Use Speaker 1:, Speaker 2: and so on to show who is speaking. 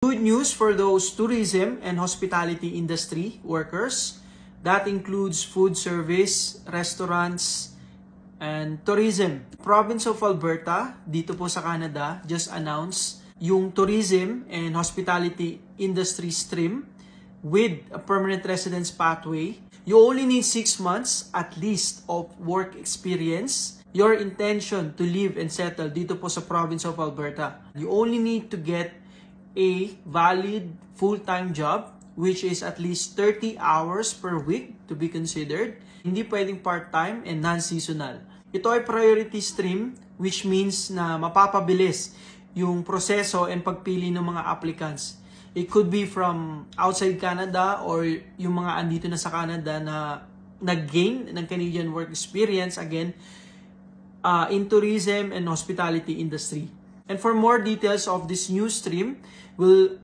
Speaker 1: Good news for those tourism and hospitality industry workers. That includes food service, restaurants, and tourism. Province of Alberta, dito po sa Canada, just announced yung tourism and hospitality industry stream with a permanent residence pathway. You only need 6 months at least of work experience. Your intention to live and settle dito po sa province of Alberta. You only need to get a valid full-time job which is at least 30 hours per week to be considered. Hindi pwedeng part-time and non-seasonal. Ito ay priority stream which means na mapapabilis yung proseso and pagpili ng mga applicants. It could be from outside Canada or yung mga andito na sa Canada na nag-gain ng Canadian work experience again in tourism and hospitality industry. And for more details of this new stream, we'll